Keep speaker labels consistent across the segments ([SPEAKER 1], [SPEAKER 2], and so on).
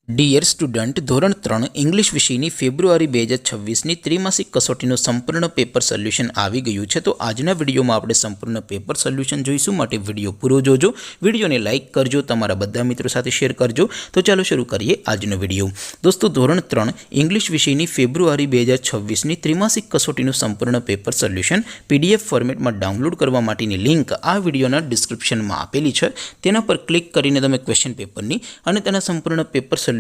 [SPEAKER 1] Dear student, ધોરણ 3 English વિષયની ફેબ્રુઆરી 2026ની ત્રિમાસિક કસોટીનું સંપૂર્ણ પેપર સોલ્યુશન આવી ગયું છે. તો આજના વિડીયોમાં આપણે સંપૂર્ણ પેપર સોલ્યુશન જોઈશું. માટે વિડીયો પૂરો જોજો. વિડીયોને લાઇક કરજો, તમારા બધા મિત્રો સાથે શેર કરજો. તો ચાલો શરૂ કરીએ આજનો વિડીયો. દોસ્તો, ધોરણ 3 ઇંગ્લિશ વિષયની ફેબ્રુઆરી 2026ની ત્રિમાસિક કસોટીનું સંપૂર્ણ પેપર સોલ્યુશન પીડીએફ ફોર્મેટમાં ડાઉનલોડ કરવા માટેની લિંક આ વિડીયોના ડિસ્ક્રિપ્શનમાં આપેલી છે. તેના પર ક્લિક કરીને તમે ક્વેશ્ચન પેપરની અને તેના સંપૂર્ણ પેપર સોલ્યુશનની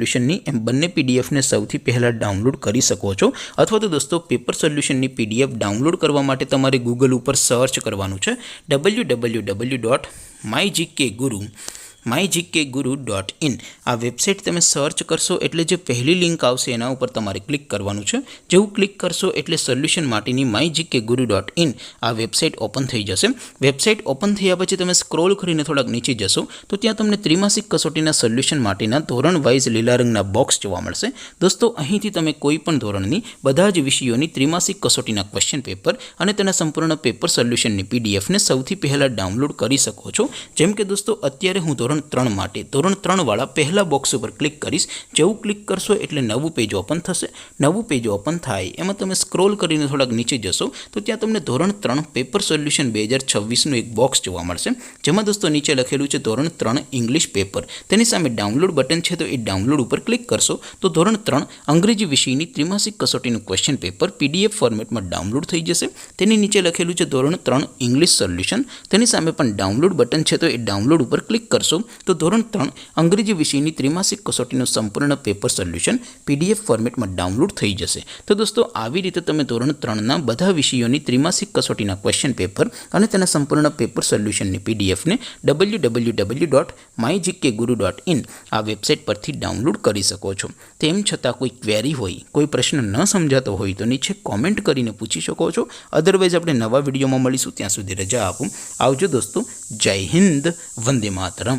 [SPEAKER 1] એમ બંને પીડીએફને સૌથી પહેલાં ડાઉનલોડ કરી શકો છો. અથવા તો દોસ્તો, પેપર સોલ્યુશનની પીડીએફ ડાઉનલોડ કરવા માટે તમારે ગૂગલ ઉપર સર્ચ કરવાનું છે www.mygkguru.in. આ વેબસાઇટ તમે સર્ચ કરશો એટલે જે પહેલી લિંક આવશે એના ઉપર તમારે ક્લિક કરવાનું છે. જેવું ક્લિક કરશો એટલે સોલ્યુશન માટેની mygkguru.in આ વેબસાઇટ ઓપન થઈ જશે. વેબસાઇટ ઓપન થયા પછી તમે સ્ક્રોલ કરીને થોડાક નીચે જશો તો ત્યાં તમને ત્રિમાસિક કસોટીના સોલ્યુશન માટેના ધોરણ વાઇઝ લીલા રંગના બોક્સ જોવા મળશે. દોસ્તો, અહીંથી તમે કોઈ પણ ધોરણની બધા જ વિષયોની ત્રિમાસિક કસોટીના ક્વેશ્ચન પેપર અને તેના સંપૂર્ણ પેપર સોલ્યુશનની પીડીએફને સૌથી પહેલાં ડાઉનલોડ કરી શકો છો. જેમ કે દોસ્તો, અત્યારે હું ધોરણ 3 માટે ધોરણ 3 વાળા પહેલા બોક્સ ઉપર ક્લિક કરીશ. જેવું ક્લિક કરશો એટલે નવું પેજ ઓપન થશે. નવું પેજ ઓપન થાય એમાં તમે સ્ક્રોલ કરીને થોડાક નીચે જશો તો ત્યાં તમને ધોરણ 3 પેપર સોલ્યુશન 2026નું એક બોક્સ જોવા મળશે. જેમાં દોસ્તો નીચે લખેલું છે ધોરણ 3 ઇંગ્લિશ પેપર. તેની સામે ડાઉનલોડ બટન છે, તો એ ડાઉનલોડ ઉપર ક્લિક કરશો તો ધોરણ 3 અંગ્રેજી વિષયની ત્રિમાસિક કસોટીનું ક્વેશ્ચન પેપર પીડીએફ ફોર્મેટમાં ડાઉનલોડ થઈ જશે. તેની નીચે લખેલું છે ધોરણ 3 ઇંગ્લિશ સોલ્યુશન. તેની સામે પણ ડાઉનલોડ બટન છે, તો એ ડાઉનલોડ ઉપર ક્લિક કરશો તો ધોરણ 3 અંગ્રેજી વિષયની ત્રિમાસિક કસોટીનું સંપૂર્ણ પેપર સોલ્યુશન પીડીએફ ફોર્મેટમાં ડાઉનલોડ થઈ જશે. તો દોસ્તો, આવી રીતે તમે ધોરણ 3ના બધા વિષયોની ત્રિમાસિક કસોટીના ક્વેશ્ચન પેપર અને તેના સંપૂર્ણ પેપર સોલ્યુશનની પીડીએફને www.mygkguru.in આ વેબસાઇટ પરથી ડાઉનલોડ કરી શકો છો. તેમ છતાં કોઈ ક્વેરી હોય, કોઈ પ્રશ્ન ન સમજાતો હોય તો નીચે કોમેન્ટ કરીને પૂછી શકો છો. અદરવાઇઝ આપણે નવા વિડીયોમાં મળીશું. ત્યાં સુધી રજા આપું. આવજો દોસ્તો. જય હિન્દ. વંદે માતરમ.